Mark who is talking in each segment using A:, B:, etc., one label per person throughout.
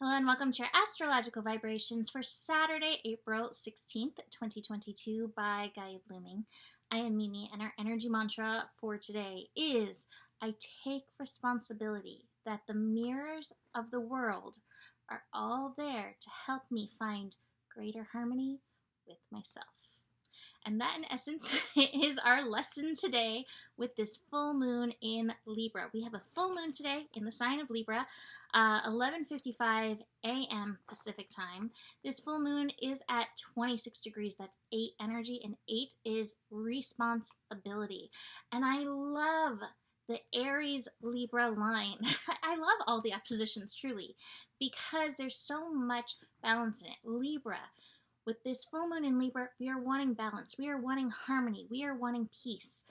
A: Hello and welcome to your astrological vibrations for Saturday, April 16th, 2022 by Gaia Blooming. I am Mimi and our energy mantra for today is I take responsibility that the mirrors of the world are all there to help me find greater harmony with myself. And that, in essence, is our lesson today with this full moon in Libra. We have a full moon today in the sign of Libra, 11:55 a.m. Pacific time. This full moon is at 26 degrees. That's 8 energy, and 8 is responsibility. And I love the Aries Libra line. I love all the oppositions, truly, because there's so much balance in it. Libra. With this full moon in Libra, we are wanting balance, we are wanting harmony, we are wanting peace.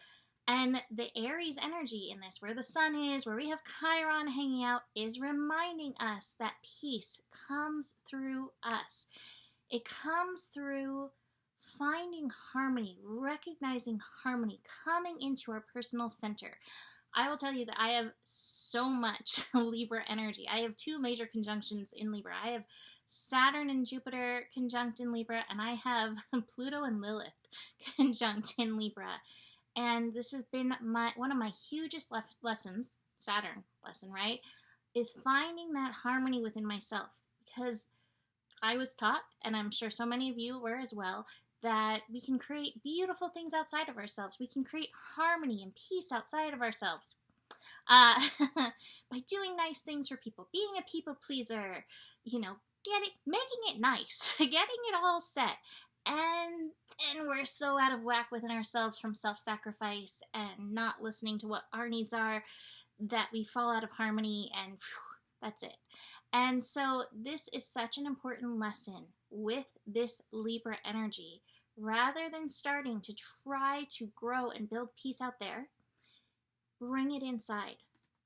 A: And the Aries energy in this, where the sun is, where we have Chiron hanging out, is reminding us that peace comes through us. It comes through finding harmony, recognizing harmony, coming into our personal center. I will tell you that I have so much Libra energy. I have 2 major conjunctions in Libra. I have Saturn and Jupiter conjunct in Libra, and I have Pluto and Lilith conjunct in Libra. And this has been one of my hugest lessons, Saturn lesson, right, is finding that harmony within myself. Because I was taught, and I'm sure so many of you were as well, that we can create beautiful things outside of ourselves. We can create harmony and peace outside of ourselves. By doing nice things for people, being a people pleaser, making it nice, getting it all set. And we're so out of whack within ourselves from self-sacrifice and not listening to what our needs are that we fall out of harmony, and that's it. And so this is such an important lesson with this Libra energy. Rather than starting to try to grow and build peace out there, bring it inside.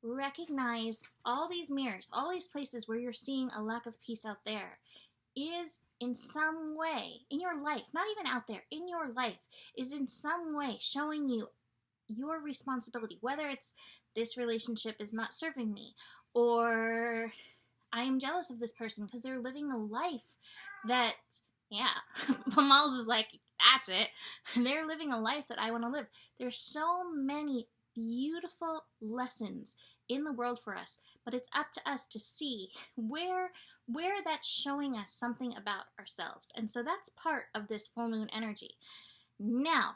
A: Recognize all these mirrors, all these places where you're seeing a lack of peace out there is in some way in your life, not even out there, in your life, is in some way showing you your responsibility, whether it's this relationship is not serving me, or I am jealous of this person because they're living a life that, Miles is like, that's it. They're living a life that I want to live. There's so many beautiful lessons in the world for us, but it's up to us to see where that's showing us something about ourselves. And so that's part of this full moon energy. Now,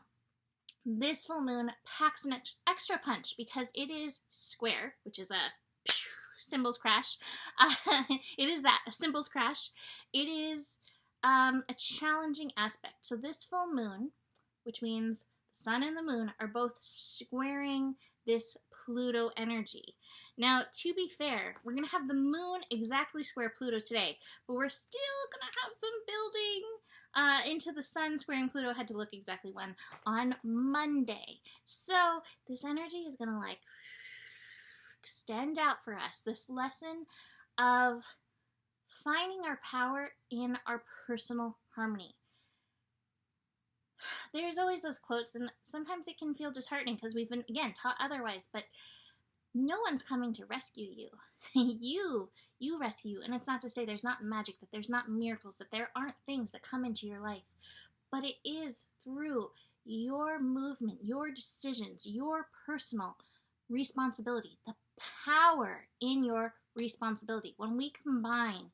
A: this full moon packs an extra punch because it is square, which is a symbols crash. It is that, a symbols crash. It is a challenging aspect. So this full moon, which means the sun and the moon, are both squaring this Pluto energy. Now, to be fair, we're going to have the moon exactly square Pluto today, but we're still going to have some building into the sun squaring Pluto. Had to look exactly when on Monday. So this energy is going to extend out for us, this lesson of finding our power in our personal harmony. There's always those quotes, and sometimes it can feel disheartening because we've been, again, taught otherwise, but no one's coming to rescue you. You rescue. And it's not to say there's not magic, that there's not miracles, that there aren't things that come into your life, but it is through your movement, your decisions, your personal responsibility, the power in your responsibility. When we combine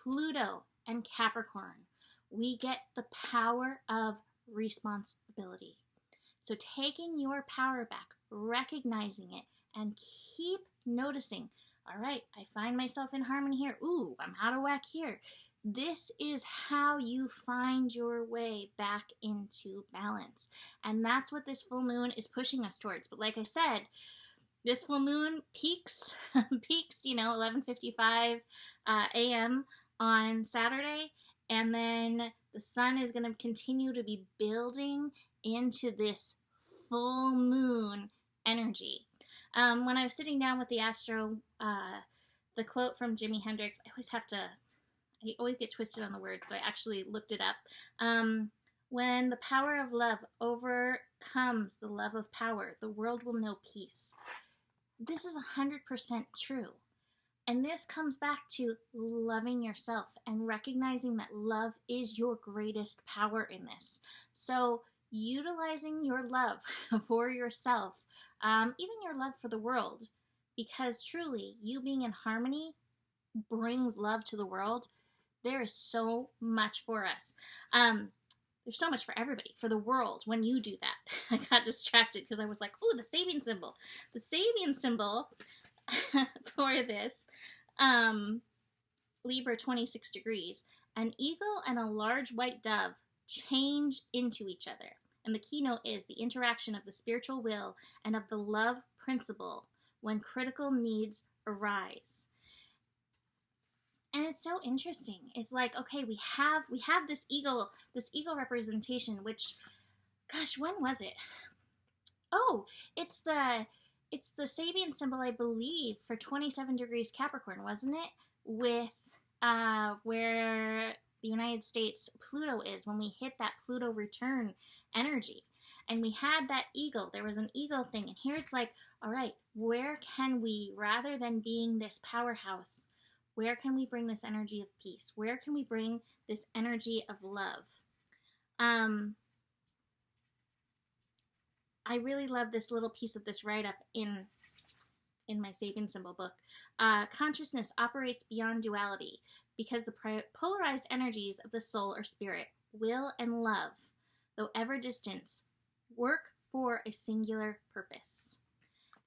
A: Pluto and Capricorn, we get the power of responsibility. So taking your power back, recognizing it, and keep noticing, all right, I find myself in harmony here. Ooh, I'm out of whack here. This is how you find your way back into balance. And that's what this full moon is pushing us towards. But like I said, this full moon peaks 11:55 a.m. on Saturday, and then the sun is going to continue to be building into this full moon energy. When I was sitting down with the astro, the quote from Jimi Hendrix, I always get twisted on the words, so I actually looked it up. When the power of love overcomes the love of power, the world will know peace. This is 100% true. And this comes back to loving yourself and recognizing that love is your greatest power in this. So utilizing your love for yourself, even your love for the world, because truly you being in harmony brings love to the world. There is so much for us. There's so much for everybody, for the world, when you do that. I got distracted because I was like, oh, the Sabian symbol. The Sabian symbol for this, Libra 26 degrees, an eagle and a large white dove change into each other. And the keynote is the interaction of the spiritual will and of the love principle when critical needs arise. And it's so interesting. It's like, okay, we have this eagle representation, which, gosh, when was it? Oh, it's the Sabian symbol, I believe, for 27 degrees Capricorn, wasn't it? With where the United States Pluto is, when we hit that Pluto return energy. And we had that eagle. There was an eagle thing. And here it's like, all right, where can we, rather than being this powerhouse, where can we bring this energy of peace? Where can we bring this energy of love? I really love this little piece of this write-up in my Sabian symbol book. Consciousness operates beyond duality because the polarized energies of the soul or spirit, will and love, though ever distant, work for a singular purpose.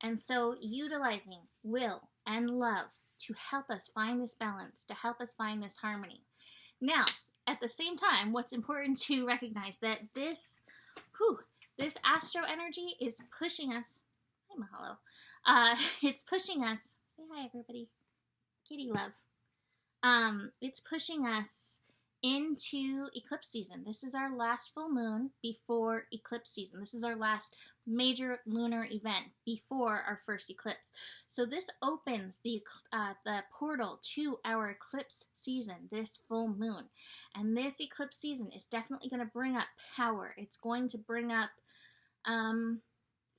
A: And so utilizing will and love to help us find this balance, to help us find this harmony. Now, at the same time, what's important to recognize that this astro energy is pushing us. Hi, Mahalo. It's pushing us. Say hi, everybody. Kitty love. It's pushing us into eclipse season. This is our last full moon before eclipse season. This is our last major lunar event before our first eclipse. So this opens the portal to our eclipse season, this full moon. And this eclipse season is definitely going to bring up power. It's going to bring up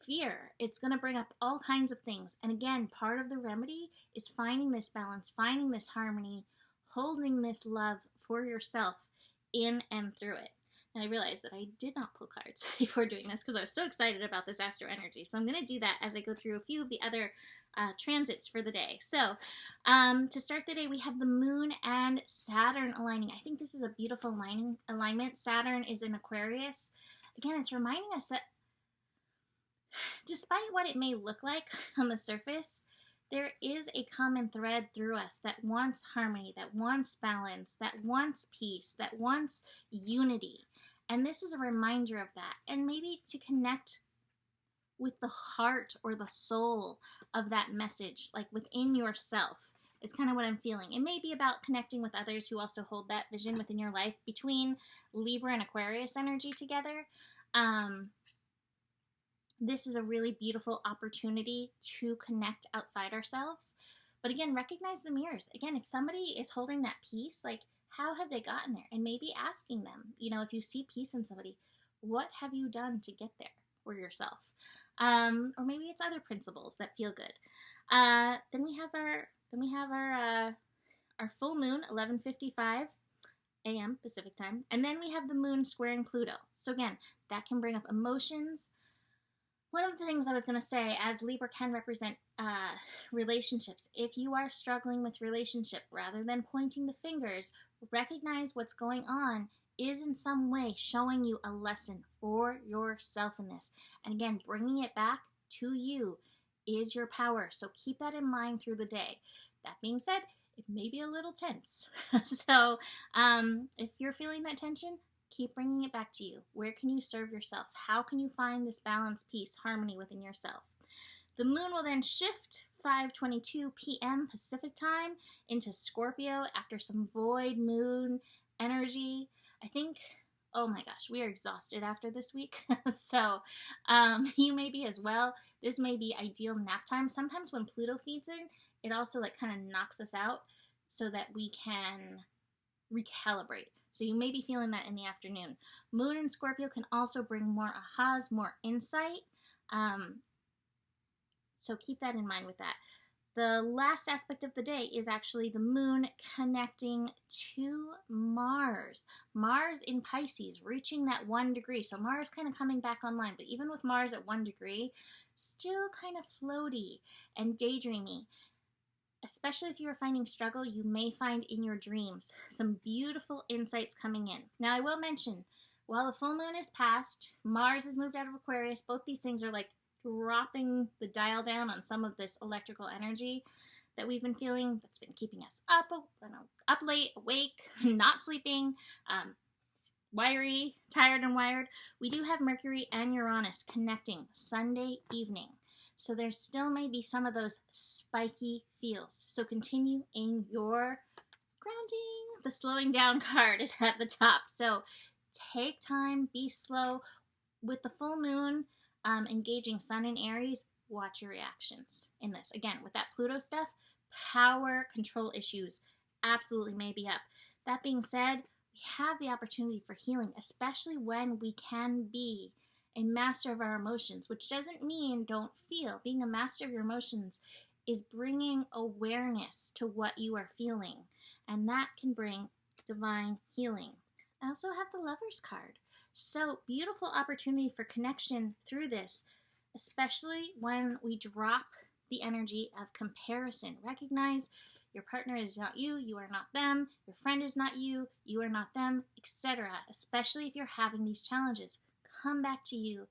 A: fear. It's going to bring up all kinds of things. And again, part of the remedy is finding this balance, finding this harmony, holding this love for yourself in and through it. And I realized that I did not pull cards before doing this because I was so excited about this astro energy. So I'm going to do that as I go through a few of the other transits for the day. So to start the day, we have the moon and Saturn aligning. I think this is a beautiful alignment. Saturn is in Aquarius. Again, it's reminding us that despite what it may look like on the surface, there is a common thread through us that wants harmony, that wants balance, that wants peace, that wants unity. And this is a reminder of that. And maybe to connect with the heart or the soul of that message, like within yourself, is kind of what I'm feeling. It may be about connecting with others who also hold that vision within your life. Between Libra and Aquarius energy together, this is a really beautiful opportunity to connect outside ourselves. But again, recognize the mirrors. Again, if somebody is holding that peace, like, how have they gotten there? And maybe asking them, if you see peace in somebody, what have you done to get there for yourself? Or maybe it's other principles that feel good. Then we have our full moon, 11:55 a.m. Pacific time. And then we have the moon squaring Pluto. So again, that can bring up emotions. One of the things I was going to say, as Libra can represent relationships, if you are struggling with relationship, rather than pointing the fingers, recognize what's going on is in some way showing you a lesson for yourself in this. And again, bringing it back to you is your power. So keep that in mind through the day. That being said, it may be a little tense. So if you're feeling that tension, keep bringing it back to you. Where can you serve yourself? How can you find this balance, peace, harmony within yourself? The moon will then shift 5:22 p.m. Pacific time into Scorpio after some void moon energy. I think, oh my gosh, we are exhausted after this week. So you may be as well. This may be ideal nap time. Sometimes when Pluto feeds in, it also kind of knocks us out so that we can recalibrate. So you may be feeling that in the afternoon. Moon in Scorpio can also bring more ahas, more insight. So keep that in mind with that. The last aspect of the day is actually the moon connecting to Mars. Mars in Pisces, reaching that 1 degree. So Mars kind of coming back online, but even with Mars at 1 degree, still kind of floaty and daydreamy. Especially if you are finding struggle, you may find in your dreams some beautiful insights coming in. Now, I will mention, while the full moon is past, Mars has moved out of Aquarius, both these things are like dropping the dial down on some of this electrical energy that we've been feeling that's been keeping us up late, awake, not sleeping, wiry, tired and wired. We do have Mercury and Uranus connecting Sunday evening. So there still may be some of those spiky feels. So continue in your grounding. The slowing down card is at the top. So take time, be slow. With the full moon, engaging Sun in Aries, watch your reactions in this. Again, with that Pluto stuff, power control issues absolutely may be up. That being said, we have the opportunity for healing, especially when we can be a master of our emotions, which doesn't mean don't feel. Being a master of your emotions is bringing awareness to what you are feeling, and that can bring divine healing. I also have the Lover's card. So, beautiful opportunity for connection through this, especially when we drop the energy of comparison. Recognize your partner is not you, you are not them, your friend is not you, you are not them, etc. Especially if you're having these challenges. Come back to you.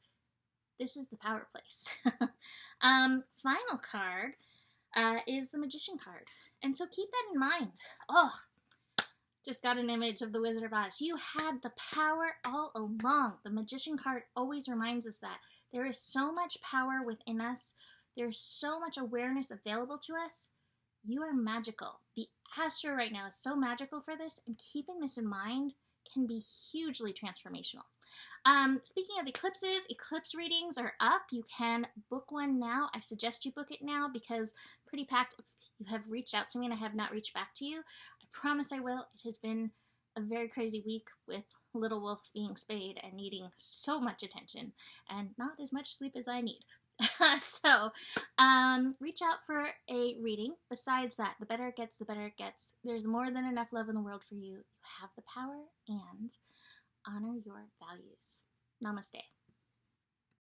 A: This is the power place. Final card is the Magician card. And so keep that in mind. Oh, just got an image of the Wizard of Oz. You had the power all along. The Magician card always reminds us that. There is so much power within us. There's so much awareness available to us. You are magical. The astro right now is so magical for this, and keeping this in mind can be hugely transformational. Speaking of eclipses, eclipse readings are up. You can book one now. I suggest you book it now because pretty packed. You have reached out to me and I have not reached back to you. I promise I will. It has been a very crazy week with little wolf being spayed and needing so much attention and not as much sleep as I need. So, reach out for a reading. Besides that, the better it gets, the better it gets. There's more than enough love in the world for you. You have the power, and honor your values. Namaste.